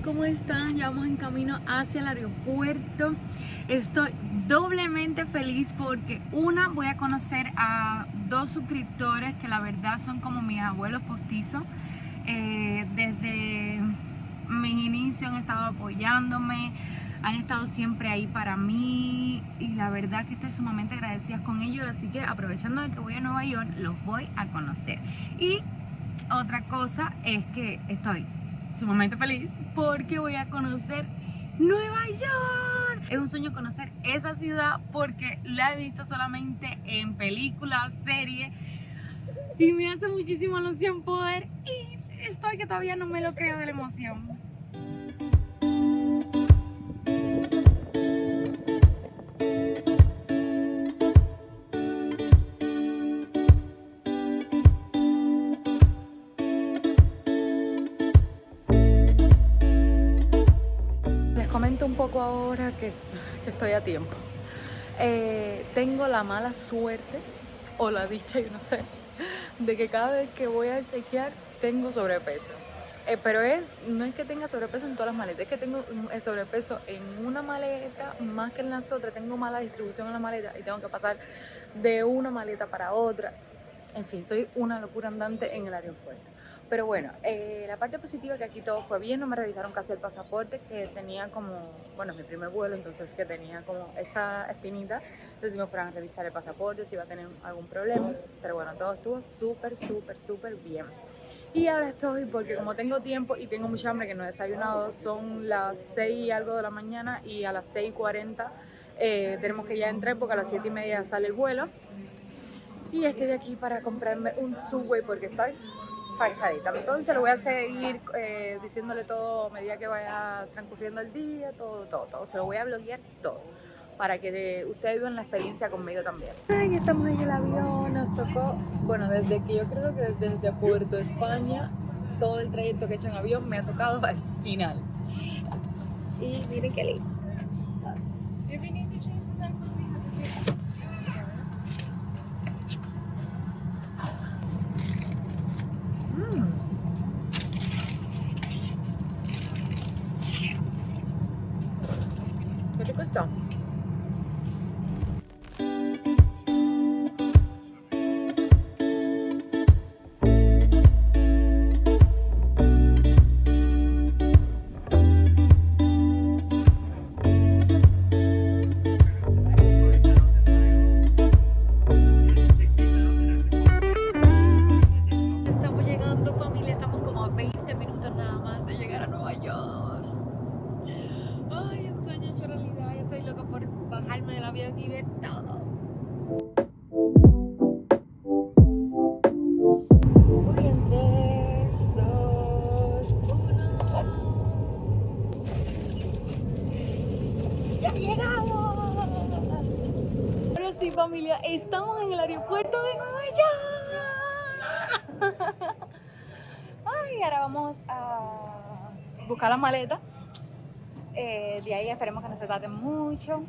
¿cómo están? Ya vamos en camino hacia el aeropuerto. Estoy doblemente feliz porque voy a conocer a dos suscriptores que la verdad son como mis abuelos postizos. Desde mis inicios han estado apoyándome, han estado siempre ahí para mí y la verdad que estoy sumamente agradecida con ellos, así que aprovechando de que voy a Nueva York, los voy a conocer. Y otra cosa es que estoy sumamente feliz porque voy a conocer Nueva York. Es un sueño conocer esa ciudad porque la he visto solamente en películas, series y me hace muchísima ilusión poder ir. Estoy que todavía no me lo creo de la emoción. Les comento un poco ahora que estoy a tiempo. Tengo la mala suerte o la dicha, yo no sé, de que cada vez que voy a chequear tengo sobrepeso. Pero no es que tenga sobrepeso en todas las maletas, es que tengo el sobrepeso en una maleta más que en las otras. Tengo mala distribución en la maleta y tengo que pasar de una maleta para otra. En fin, soy una locura andante en el aeropuerto. Pero bueno, la parte positiva es que aquí todo fue bien, no me revisaron casi el pasaporte, que tenía como, bueno, mi primer vuelo, entonces que tenía como esa espinita, entonces me fueron a revisar el pasaporte, si iba a tener algún problema, pero bueno, todo estuvo súper bien. Y ahora estoy, porque como tengo tiempo y tengo mucha hambre que no he desayunado, son las 6 y algo de la mañana y a las 6:40 tenemos que ya entrar porque a las 7:30 sale el vuelo. Y estoy aquí para comprarme un Subway porque estoy farsadita. Entonces lo voy a seguir diciéndole todo a medida que vaya transcurriendo el día, todo. Se lo voy a bloguear todo para que ustedes vivan la experiencia conmigo también. Ay, estamos en el avión, nos tocó, bueno, desde que yo creo que desde Puerto España, todo el trayecto que he hecho en avión me ha tocado al final. Y miren qué lindo. ¿Qué rico está? Estamos llegando, familia, estamos como a 20 minutos nada más de llegar a Nueva York. Ay, un sueño hecho realidad. Yo estoy loca por bajarme del avión y ver todo. Voy en 3, 2, 1. ¡Ya llegamos! Ahora sí, familia, estamos en el aeropuerto de Nueva York. Ay, ahora vamos a buscar la maleta. De ahí esperemos que no se tarden mucho.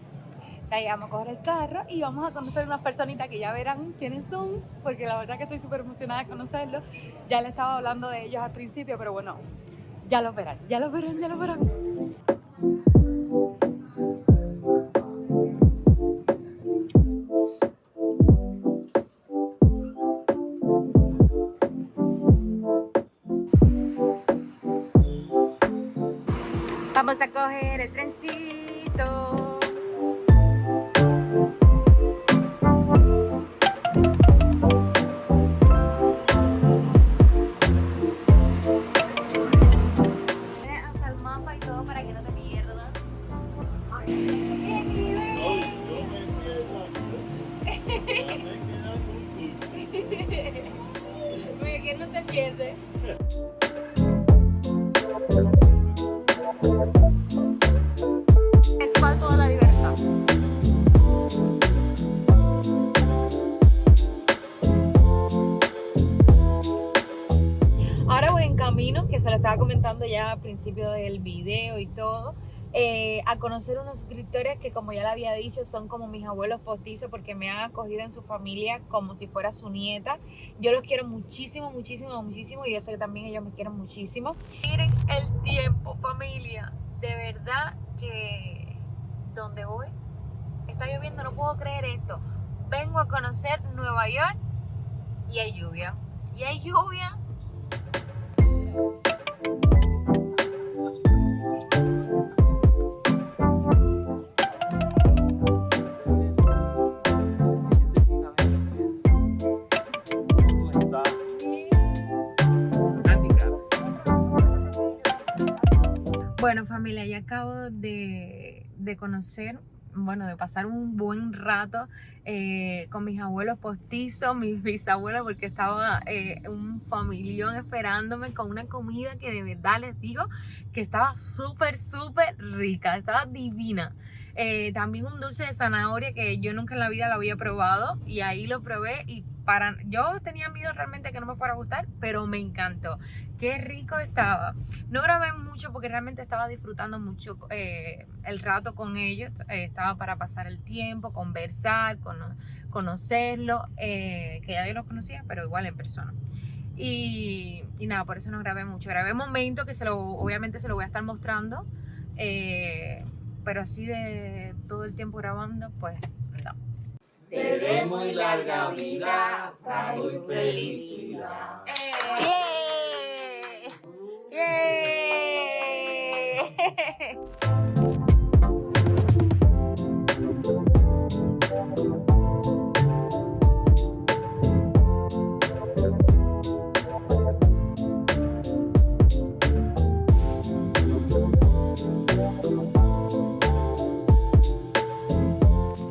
De ahí vamos a coger el carro y vamos a conocer unas personitas que ya verán quiénes son, porque la verdad que estoy súper emocionada de conocerlos. Ya le estaba hablando de ellos al principio, pero bueno, ya los verán. Vamos a coger el trencito. Hasta el mapa y todo para que no te pierdas. Porque que no te pierdes. Es para toda la libertad. Ahora voy en camino, que se lo estaba comentando ya al principio del video y todo, a conocer unos suscriptores que, como ya le había dicho, son como mis abuelos postizos porque me han acogido en su familia como si fuera su nieta. Yo los quiero muchísimo y yo sé que también ellos me quieren muchísimo. Miren el tiempo, familia. de verdad que donde voy está lloviendo, no puedo creer esto. Vengo a conocer Nueva York y hay lluvia. Y hay lluvia. Bueno, familia, ya acabo de conocer, bueno, de pasar un buen rato con mis abuelos postizos, mis bisabuelos, porque estaba un familión esperándome con una comida que de verdad les digo que estaba súper, súper rica, estaba divina. También un dulce de zanahoria que yo nunca en la vida lo había probado y ahí lo probé y yo tenía miedo realmente que no me fuera a gustar, pero me encantó. Qué rico estaba. No grabé mucho porque realmente estaba disfrutando mucho el rato con ellos. Estaba para pasar el tiempo, conversar, conocerlo, que ya yo los conocía, pero igual en persona. Y nada, por eso no grabé mucho. Grabé momentos que obviamente se lo voy a estar mostrando, pero así de todo el tiempo grabando, pues no. Te dé muy larga vida, salud y felicidad.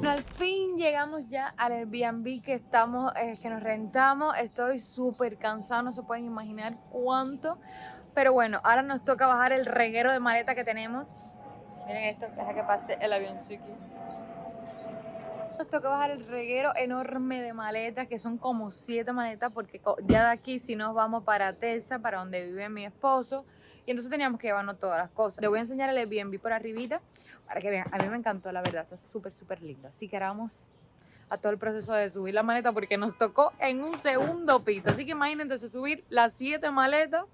Al fin llegamos ya al Airbnb que nos rentamos. Estoy súper cansada, no se pueden imaginar cuánto. Pero bueno, ahora nos toca bajar el reguero de maleta que tenemos. Miren esto, deja que pase el avioncito. Nos toca bajar el reguero enorme de maletas, que son como 7 maletas, porque ya de aquí si nos vamos para Texas, para donde vive mi esposo, y entonces teníamos que llevarnos todas las cosas. Les voy a enseñar el Airbnb por arribita, para que vean. A mí me encantó, la verdad, está súper, súper lindo. Así que ahora vamos a todo el proceso de subir la maleta, porque nos tocó en un segundo piso. Así que imagínense subir las 7 maletas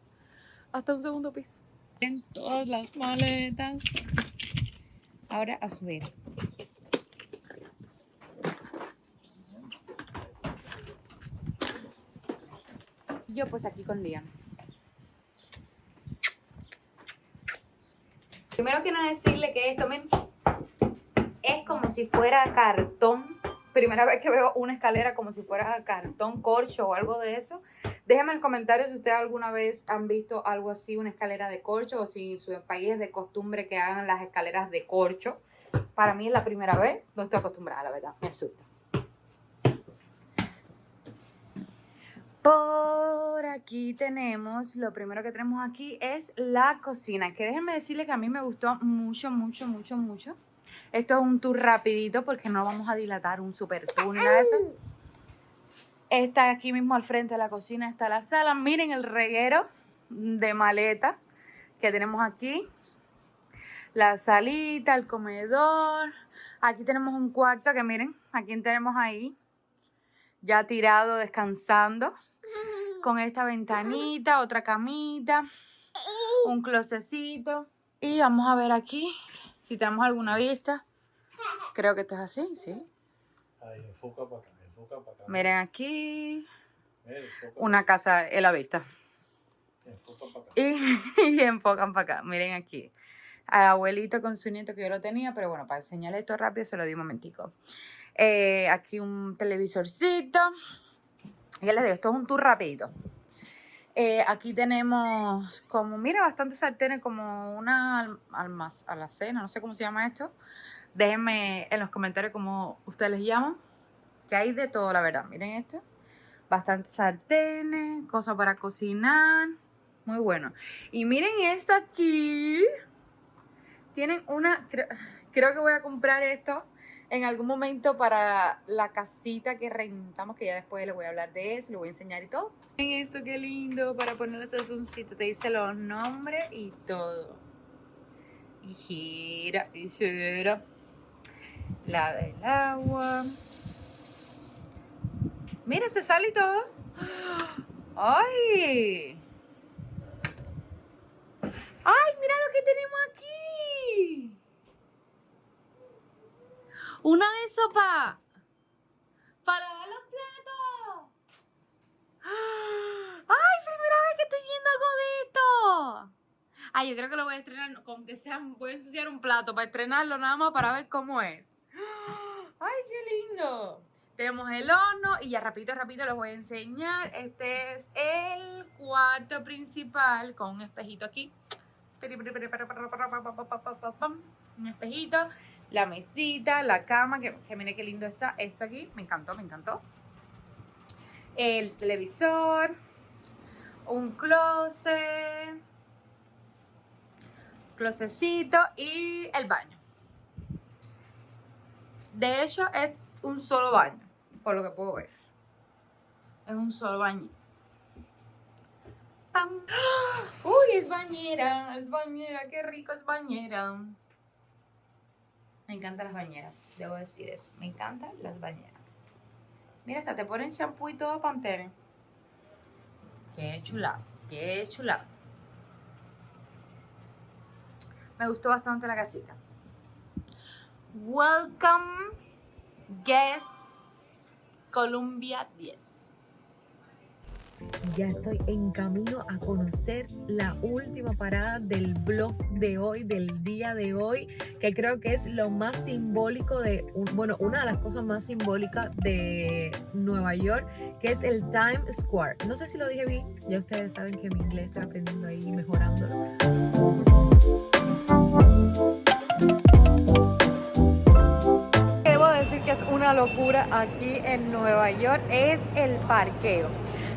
hasta un segundo piso. En todas las maletas. Ahora a subir. Yo pues aquí con Liam. Primero que nada decirle que esto es como si fuera cartón. Primera vez que veo una escalera como si fuera cartón, corcho o algo de eso. Déjenme en los comentarios si ustedes alguna vez han visto algo así, una escalera de corcho, o si en su país es de costumbre que hagan las escaleras de corcho. Para mí es la primera vez, no estoy acostumbrada, la verdad, me asusta. Por aquí tenemos, lo primero que tenemos aquí es la cocina, que déjenme decirles que a mí me gustó mucho, mucho, mucho, mucho. Esto es un tour rapidito porque no vamos a dilatar un super tour ni nada de eso. Está aquí mismo al frente de la cocina, está la sala. Miren el reguero de maleta que tenemos aquí. La salita, el comedor. Aquí tenemos un cuarto que miren, ¿a quién tenemos ahí? Ya tirado, descansando. Con esta ventanita, otra camita, un closecito. Y vamos a ver aquí si tenemos alguna vista. Creo que esto es así, sí. Ahí, enfoca para acá, enfoca para acá. Miren aquí. Enfoca Una casa en la vista. Enfoca para acá. Y enfocan para acá. Miren aquí. Al abuelito con su nieto que yo lo tenía, pero bueno, para enseñarles esto rápido se lo di un momentico. Aquí un televisorcito. Ya les digo, esto es un tour rapidito. Aquí tenemos como, mira, bastantes sartenes, como una alacena, no sé cómo se llama esto. Déjenme en los comentarios cómo ustedes les llaman. Que hay de todo, la verdad. Miren esto. Bastantes sartenes, cosas para cocinar. Muy bueno. Y miren esto aquí. Tienen una, creo que voy a comprar esto en algún momento para la casita que rentamos, que ya después les voy a hablar de eso, les voy a enseñar y todo. Miren esto, qué lindo, para ponerle sazoncito, te dice los nombres y todo. Y gira, la del agua. Mira, se sale y todo. ¡Ay! ¡Ay, mira lo que tenemos aquí! Una de sopa. Para lavar los platos. ¡Ay, primera vez que estoy viendo algo de esto! Ay, yo creo que lo voy a estrenar, con que sea, voy a ensuciar un plato para estrenarlo nada más para ver cómo es. ¡Ay, qué lindo! Tenemos el horno y ya rapidito les voy a enseñar. Este es el cuarto principal con un espejito aquí. Un espejito, la mesita, la cama, que mire qué lindo está esto aquí. Me encantó, me encantó. El televisor, un closetcito y el baño. De hecho, es un solo baño, por lo que puedo ver. Es un solo baño. ¡Pam! ¡Uy, es bañera! Es bañera, qué rico es bañera. Me encantan las bañeras, debo decir eso. Me encantan las bañeras. Mira, hasta te ponen champú y todo, Pantene. Qué chula, qué chula. Me gustó bastante la casita. Welcome, guest Columbia 10. Ya estoy en camino a conocer la última parada del vlog de hoy, del día de hoy, que creo que es lo más simbólico una de las cosas más simbólicas de Nueva York, que es el Times Square. No sé si lo dije bien, ya ustedes saben que mi inglés estoy aprendiendo ahí y mejorándolo. Debo decir que es una locura aquí en Nueva York, es el parqueo.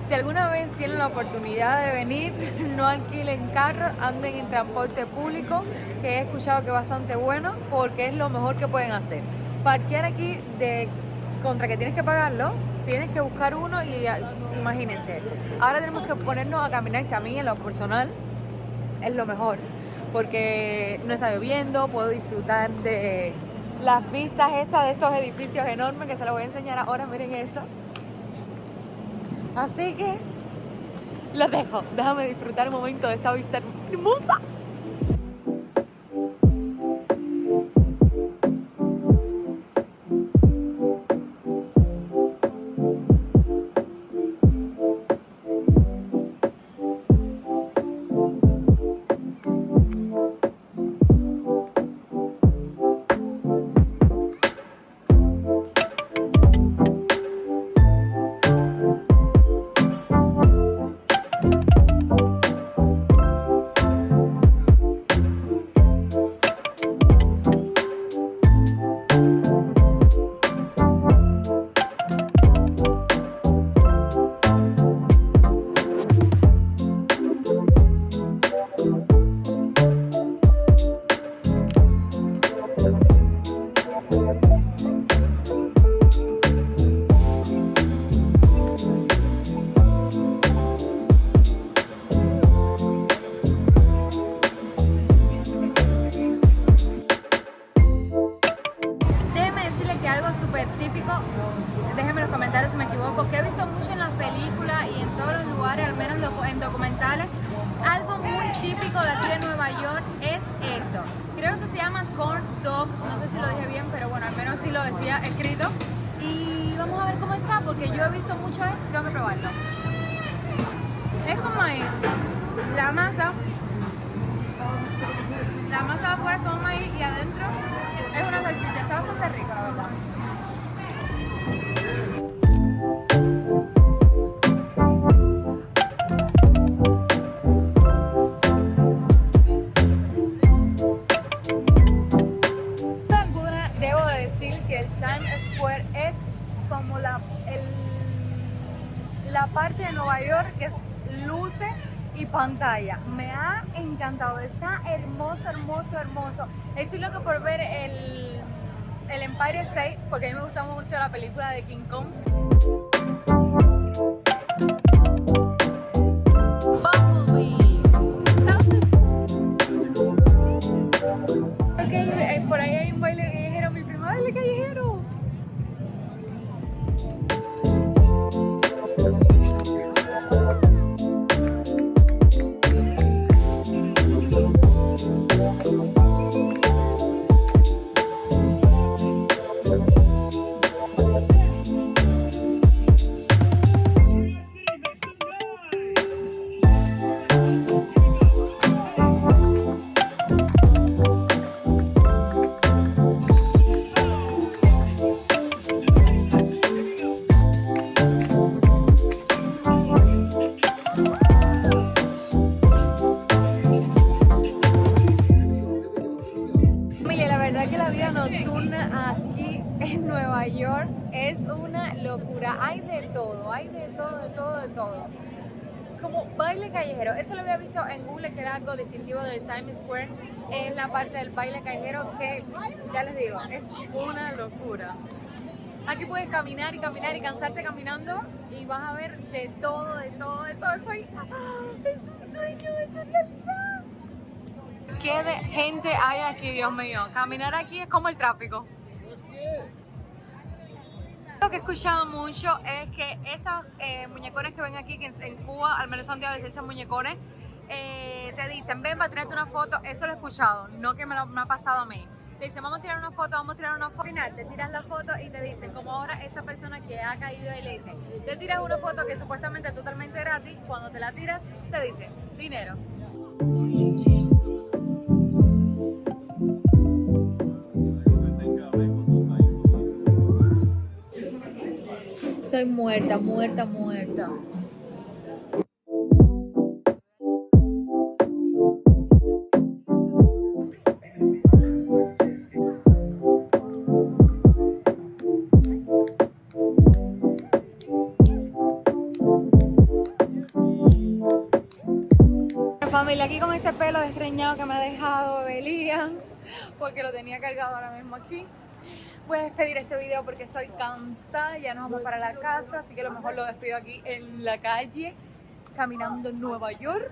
Si alguna vez tienen la oportunidad de venir, no alquilen carro, anden en transporte público, que he escuchado que es bastante bueno, porque es lo mejor que pueden hacer. Parquear aquí contra que tienes que pagarlo, tienes que buscar uno y imagínense. Ahora tenemos que ponernos a caminar, que a mí en lo personal es lo mejor, porque no está lloviendo, puedo disfrutar de las vistas estas de estos edificios enormes, que se los voy a enseñar ahora, miren esto. Así que los dejo. Déjame disfrutar el momento de esta vista hermosa. Déjenme en los comentarios si me equivoco, que he visto mucho en las películas y en todos los lugares, al menos en documentales. Algo muy típico de aquí de Nueva York es esto. Creo que se llama corn dog, no sé si lo dije bien, pero bueno, al menos sí lo decía escrito. Y vamos a ver cómo está, porque yo he visto mucho esto y tengo que probarlo. Es con maíz. La masa de afuera es con maíz y adentro es una salchicha. Está bastante rica, la verdad. Debo decir que el Times Square es como la parte de Nueva York que es luces y pantalla. Me ha encantado, está hermoso, hermoso, hermoso. Estoy loco por ver el Empire State, porque a mí me gusta mucho la película de King Kong. Bumblebee. Okay, por ahí hay un baile callejero, mi primer baile callejero. verdad que la vida nocturna aquí en Nueva York es una locura. Hay de todo, de todo. Como baile callejero, eso lo había visto en Google, que era algo distintivo del Times Square, en la parte del baile callejero, que ya les digo, es una locura. Aquí puedes caminar y cansarte caminando y vas a ver de todo. Es un sueño hecho realidad. ¿Qué de gente hay aquí, Dios mío? Caminar aquí es como el tráfico. Lo que he escuchado mucho es que estos muñecones que ven aquí, que en Cuba, al menos Santiago les dicen muñecones, te dicen, ven para tirarte una foto. Eso lo he escuchado, no que me ha pasado a mí. Te dicen, vamos a tirar una foto. Al final te tiras la foto y te dicen, como ahora esa persona que ha caído y le dice, te tiras una foto que supuestamente es totalmente gratis, cuando te la tiras, te dicen, dinero. Estoy muerta. Familia, aquí con este pelo desgreñado que me ha dejado Belian, porque lo tenía cargado ahora mismo aquí. Voy a despedir este video porque estoy cansada, ya nos vamos para la casa, así que a lo mejor lo despido aquí en la calle, caminando en Nueva York.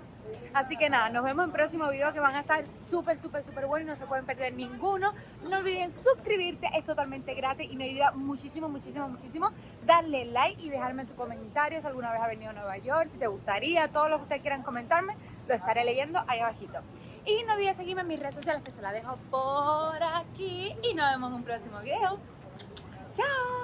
Así que nada, nos vemos en próximos videos que van a estar súper buenos, no se pueden perder ninguno. No olviden suscribirte, es totalmente gratis y me ayuda muchísimo. Darle like y dejarme tu comentario si alguna vez has venido a Nueva York, si te gustaría, todo lo que ustedes quieran comentarme, lo estaré leyendo ahí abajito. Y no olviden seguirme en mis redes sociales, que se las dejo por aquí. Y nos vemos en un próximo video. ¡Chao!